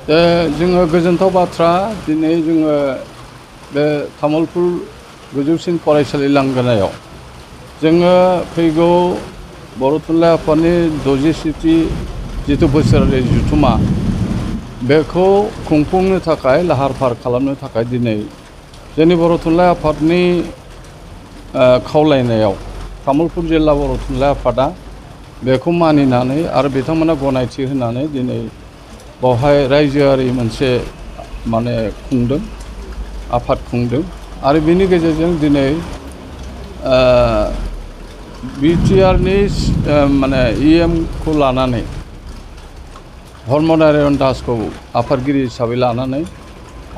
जोङो गोजोनथाव बाथ्रा दिनै जोङो बे तामुलपुर गोजौसिन फरायसालि लांगोनायाव जोङो फैगौ बर' थुनलाइ आफादनि 67थि जिथु बोसोरारि जथुम्मा बेखौ खुंफुंनो थाखाय लाहार फाहार खालामनो थाखाय दिनै जोंनि बर' थुनलाइ आफादनि खावलायनायाव तामुलपुर जिल्ला बर' थुनलाइ आफादा बेखौ मानिनानै आरो बिथांमोना गनायथि होनानै दिनै बावहाय रायजोआरि मोनसे खुंदों आफाद खुंदों आरो बिनि गेजेरजों दिनै बिटिआरनि EM खौ लानानै धर्मनारायण दासखौ आफादगिरि हिसाबै लानानै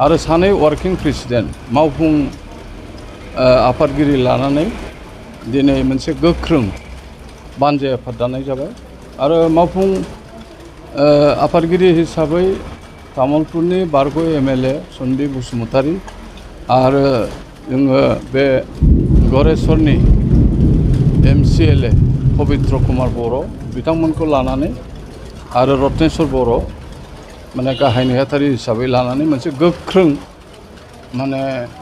आरो सानै वार्किं प्रेसिडेन्ट मावफुं आफादगिरि लानानै दिनै मोनसे गोख्रों बानजाय आफाद दानाय जाबाय आरो मावफुं आफादगिरि हिसाबै तामुलपुरनि बारग' MLA सन्दीप बसुमतारी आरो जोङो बे गरेस्वरनि MCLA पबित्र कुमार बर' बिथांमोनखौ लानानै आरो रत्नेश्वर बर' गाहाय नेहाथारि हिसाबै लानानै मोनसे गोख्रों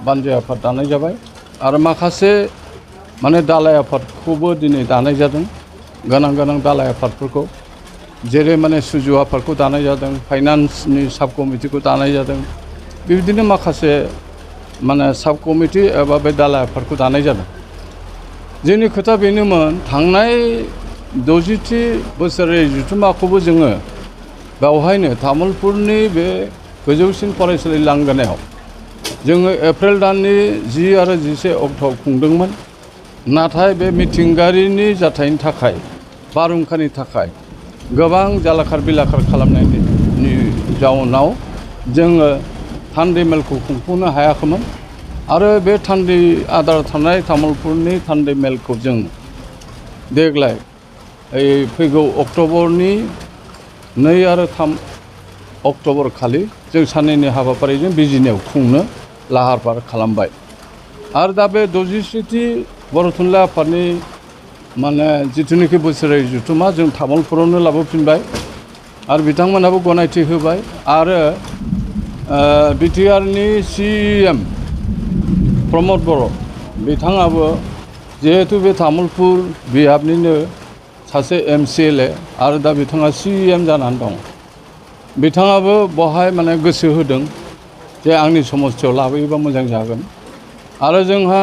बानजाय आफाद दानाय जाबाय आरो माखासे दालाय आफादखौबो दिनै दानाय जादों गोनां दालाय आफादफोरखौ जेरै सुजु आफादखौ दानाय जादों फाइनान्सनि साब कमिटिखौ दानाय जादों बेबायदिनो माखासे साब कमिटि एबा बे दालाय आफादखौ दानाय जादों जोंनि खोथा बेनोमोन थांनाय 60थि बोसोरारि जथुम्माखौबो जोङो बेवहायनो तामुलपुरनि बे गोजौसिन फरायसालि लांगोनायाव जोङो एप्रिल दाननि 10 आरो 11 अक्ट'आव खुंदोंमोन नाथाय बे मिथिंगायारिनि जाथायनि थाखाय बारहुंखानि थाखाय गोबां जालाखार बिलाखार खालामनायनि जाउनाव जोङो थान्दै मेलखौ खुंफुंनो हायाखैमोन आरो बे थान्दै आद्रा थानाय तामुलपुरनि थान्दै मेलखौ जों देग्लाय फैगौ अक्ट'बरनि 2 आरो 3 अक्ट'बर खालि जों साननैनि हाबाफारिजों बिजिनियाव खुंनो लाहार फाहार खालामबाय आरो दा बे 67थि बर' थुनलाइ आफादनि जिथुनिखि बोसोरारि जथुम्मा जों तामुलपुरावनो लाबोफिनबाय आरो बिथांमोनहाबो गनायथि होबाय आरो बिटिआरनि CEM प्रमद बर' बिथाङाबो जिहेतु बे तामुलपुर बिहाबनिनो सासे MCLA आरो दा बिथाङा CEM जानानै दं बिथाङाबो बहाय गोसो होदों जे आंनि समस्थियाव लाबोयोबा मोजां जागोन आरो जोंहा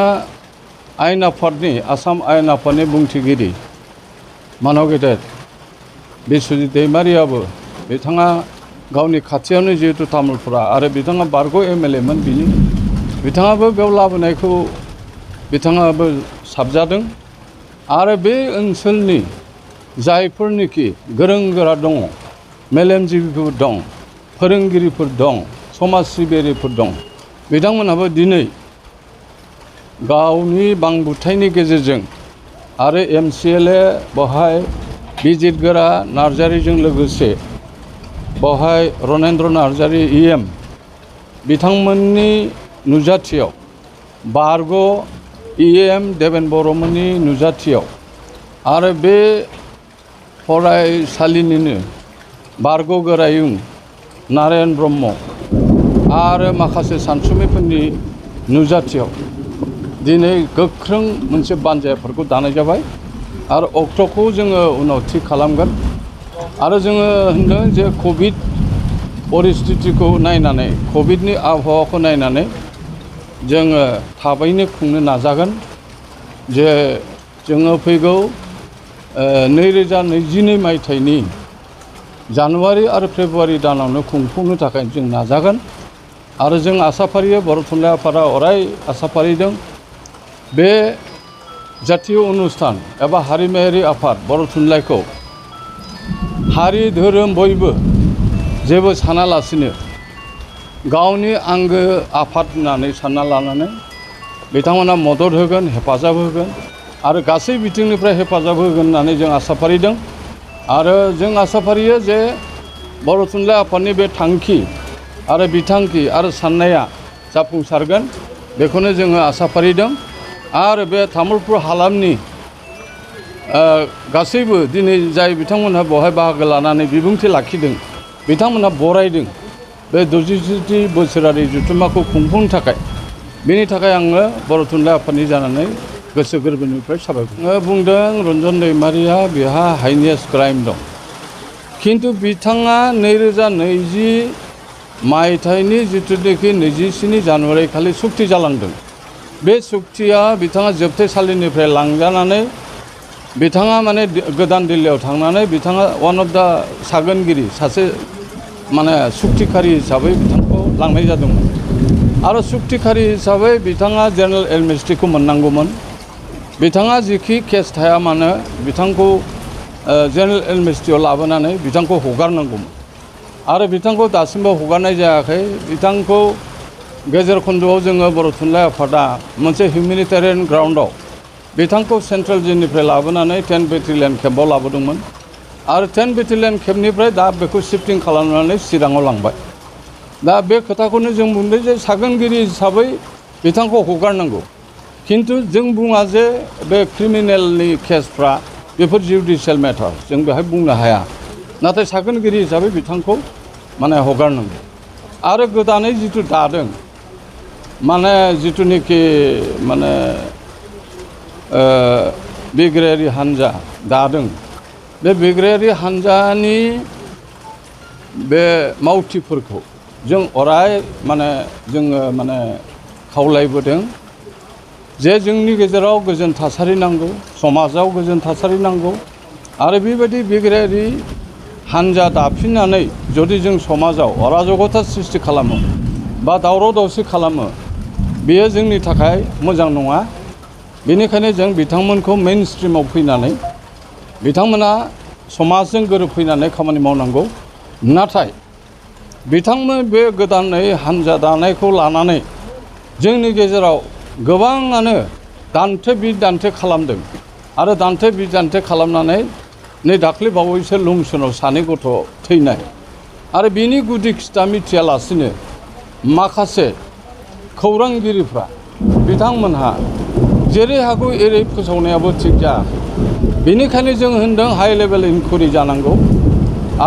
आयेन आफादनि आसाम आयेन आफादनि बुंथिगिरि मानव गेदेर बिस्वजित दैमारियाबो बिथाङा गावनि खाथियावनो जिहेतु तामुलपुरा आरो बिथाङा बारग' MLA मोन बिथाङाबो बेयाव लाबोनायखौ बिथाङाबो साबजादों आरो बे ओनसोलनि जायफोरनिखि गोरों गोरा दङ मेलेमजिबिफोर दं फोरोंगिरिफोर दं समाज सिबियारिफोर दं बिथांमोनहाबो दिनै गावनि बांबुथायनि गेजेरजों आरो MCLA बहाय बिजितगोरा नार्जारिजों लोगोसे बहाय रनेन्द्र नार्जारि EM बिथांमोननि नुजाथियाव बारग' EM देबेन बर'मोननि नुजाथियाव आरो बे फरायसालिनिनो बारग' गोरायुं नारायण ब्रह्म आरो माखासे सानसुमैफोरनि नुजाथियाव दिनै गोख्रों मोनसे बानजाय आफादखौ दानाय जाबाय आरो अक्ट'खौ जोङो उनाव थि खालामगोन आरो जोङो होनदों जे कभिड परिस्थितिखौ नायनानै कभिडनि आबहावाखौ नायनानै जोङो थाबैनो खुंनो नाजागोन जे जोङो फैगौ 2022 मायथाइनि जानुवारि आरो फेब्रुवारि दानावनो खुंफुंनो थाखाय जों नाजागोन आरो जों आसाफारिया बर' थुनलाइ आफादा अराय आसाफारिदों बे जातीय अनुस्थान एबा हारिमायारि आफाद बर' थुनलाइखौ हारि धोरोम बयबो जेबो सानालासिनो गावनि आंगो आफाद होननानै सानना लानानै बिथांमोना मदद होगोन हेफाजाब होगोन आरो गासै बिथिंनिफ्राय हेफाजाब होगोन होननानै जों आसाफारिदों आरो जों आसाफारियो जे बर' थुनलाइ आफादनि बे थांखि आरो बिथांखि आरो साननाया जाफुंसारगोन बेखौनो जोङो आसाफारिदों आरो बे तामुलपुर हालामनि गासैबो दिनै जाय बिथांमोनहा बेवहाय बाहागो लानानै बिबुंथि लाखिदों बिथांमोनहा बरायदों बे 67 बोसोरारि जथुम्माखौ खुंफुंनो थाखाय बेनि थाखाय आङो बर' थुनलाइ आफादनि जानानै गोसो गोरबोनिफ्राय साबायखर बुंदों। रन्जन दैमारिया बेहा हाइनेस क्राइम दं, खिन्थु बिथाङा 2020 मायथाइनि जिथुनाखि 24 जानुवारि खालि सुक्ति जालांदों। बे सुक्तिया बिथाङा जोबथेसालिनिफ्राय लांजानानै बिथाङा माने गोदान दिल्लीयाव थांनानै बिथाङा वान अफ दा सागोनगिरि सासे माने सुक्तिखारि हिसाबै बिथांखौ लांनाय जादोंमोन आरो सुक्तिखारि हिसाबै बिथाङा जेनेरेल एमनेस्टिखौ मोननांगौमोन। बिथाङा जिखि केस थाया मानो बिथांखौ जेनेरेल एमनेस्टियाव लाबोनानै बिथांखौ हगारनांगौमोन आरो बिथांखौ दासिमबो हगारनाय जायाखै। बिथांखौ गेजेर खन्द'आव जोङो बर' थुनलाइ आफादा मोनसे हिउमेनिटेरियान ग्राउन्डआव बिथांखौ सेन्ट्रेल जेलनिफ्राय लाबोनानै 10 बेटेलियन केम्पआव लाबोदोंमोन आरो 10 बेटेलियन केम्पनिफ्राय दा बेखौ शिफ्टिं खालामनानै चिराङाव लांबाय। दा बे खोथाखौनो जों बुंदों जे सागोनगिरि हिसाबै बिथांखौ हगारनांगौ, खिन्थु जों बुङा जे बे क्रिमिनेलनि केसफ्रा बेफोर जुडिशियेल मेटार, जों बेहाय बुंनो हाया। नाथाय सागोनगिरि हिसाबै बिथांखौ माने हगारनांगौ आरो गोदानै जिथु दादों माने जिथुनिखि माने बिग्रायारि हान्जा दादों, बे बिग्रायारि हान्जानि बे मावथिफोरखौ जों अराय माने जोङो माने खावलायबोदों जे जोंनि गेजेराव गोजोन थासारि नांगौ, समाजाव गोजोन थासारि नांगौ आरो बेबायदि बिग्रायारि हान्जा दाफिननानै जुदि जों समाजाव अराजकता सृष्टि खालामो बा दावराव दावसि खालामो बेयो जोंनि थाखाय मोजां नङा। बेनिखायनो जों बिथांमोनखौ मेइन स्ट्रिमाव फैनानै बिथांमोना समाजजों गोरोबफैनानै खामानि मावनांगौ। नाथाय बिथांमोन बे गोदानै हान्जा दानायखौ लानानै जोंनि गेजेराव गोबाङानो दान्थे बिदान्थे खालामदों आरो दान्थे बिदान्थे खालामनानै नै दाख्लै बावैसो लंसनाव सानै गथ' थैनाय आरो बिनि गुदि खिथा मिथियालासिनो माखासे खौरांगिरिफ्रा बिथांमोनहा जेरै हागौ एरै फोसावनायाबो थिग जायाखै। बेनिखायनो जों होनदों हाइ लेभेल इनकुवारि जानांगौ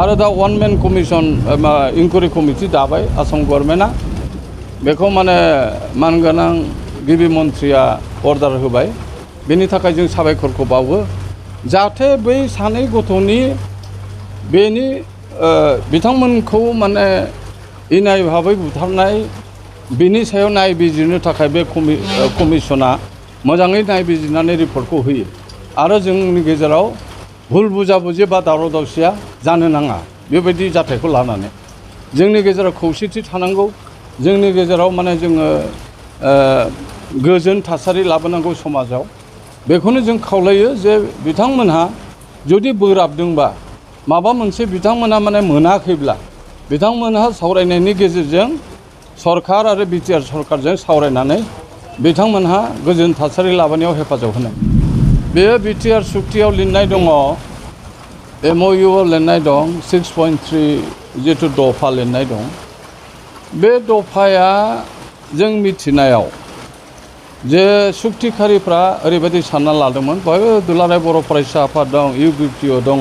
आरो दा वान मेन कमिसन इनकुवारि कमिटि दाबाय आसाम गभर्नमेन्टआ, बेखौ माने मानगोनां गिबि मन्थ्रिया अर्डार होबाय। बेनि थाखाय जों साबायखरखौ बावो जाहाथे बै सानै गथ'नि बेनि बिथांमोनखौ माने इनाय भाबै बुथारनाय बिनि सायाव नायबिजिरनो थाखाय बे कमिसना मोजाङै नायबिजिरनानै रिपर्टखौ होयो आरो जोंनि गेजेराव भुल बुजाबुजि बा दावराव दावसिया जानो नाङा। बेबायदि जाथायखौ लानानै जोंनि गेजेराव खौसेथि थानांगौ, जोंनि गेजेराव माने जोङो गोजोन थासारि लाबोनांगौ समाजाव। बेखौनो जों खावलायो जे बिथांमोनहा जुदि बोराबदोंबा माबा मोनसे बिथांमोनहा माने मोनाखैब्ला बिथांमोनहा सावरायनायनि गेजेरजों सरकार आरो बिटिआर सरकारजों सावरायनानै बिथांमोनहा गोजोन थासारि लाबोनायाव हेफाजाब होनाय। बेयो बिटिआर सुक्तियाव लिरनाय दङ, MOUआव लिरनाय दं 6.3 जिथु दफा लिरनाय दं। बे दफाया जों मिथिनायाव जे सुक्तिखारिफ्रा ओरैबायदि सानना लादोंमोन, बेवहाय दुलाराय बर' फरायसा आफाद दं, UBPO दङ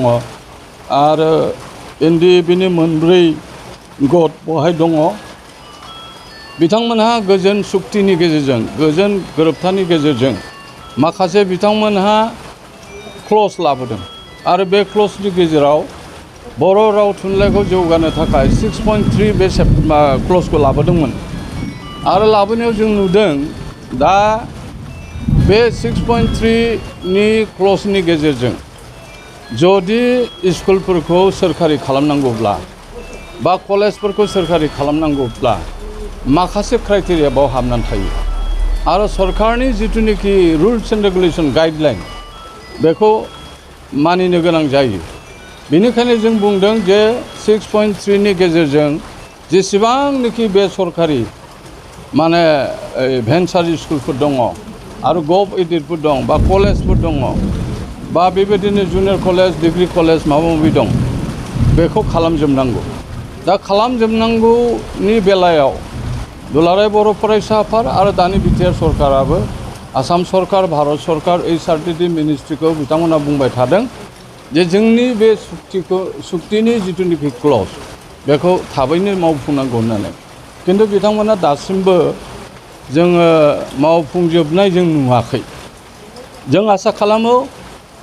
आरो NDBनि मोनब्रै गट बेवहाय दङ। बिथांमोनहा गोजोन सुक्तिनि गेजेरजों गोजोन गोरोबथानि गेजेरजों माखासे बिथांमोनहा क्लज लाबोदों आरो बे क्लजनि गेजेराव बर' राव थुनलाइखौ जौगानो थाखाय 6.3 बे क्लजखौ लाबोदोंमोन आरो लाबोनायाव जों नुदों दा बे 6.3नि क्लजनि गेजेरजों जुदि स्कुलफोरखौ सोरखारि खालामनांगौब्ला बा कलेजफोरखौ सोरखारि खालामनांगौब्ला माखासे क्राइटेरिया बाव हाबनानै थायो आरो सरकारनि जिथुनिखि रुल्स एन्ड रेगुलेसन गाइडलाइन बेखौ मानिनो गोनां जायो। बेनिखायनो जों बुंदों जे 6.3नि गेजेरजों जेसेबांनोखि बे सरकारि माने भेन्सार स्कुलफोर दङ आरो गभ एडेडफोर दं बा कलेजफोर दङ बा बेबायदिनो जुनियर कलेज डिग्री कलेज माबा माबि दं बेखौ खालामजोबनांगौ। दा खालामजोबनांगौनि बेलायाव दुलाराय बर' फरायसा आफाद आरो दानि बिटिआर सरकाराबो आसाम सरकार भारत सरकार HRTD मिनिस्ट्रिखौ बिथांमोना बुंबाय थादों जे जोंनि बे सुक्तिनि जिथुनिखि क्लज बेखौ थाबैनो मावफुंनांगौ होननानै खिन्थु बिथांमोना दासिमबो जोङो मावफुंजोबनाय जों नुवाखै। जों आसा खालामो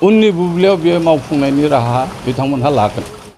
उननि बुब्लियाव बे मावफुंनायनि राहा बिथांमोनहा लागोन।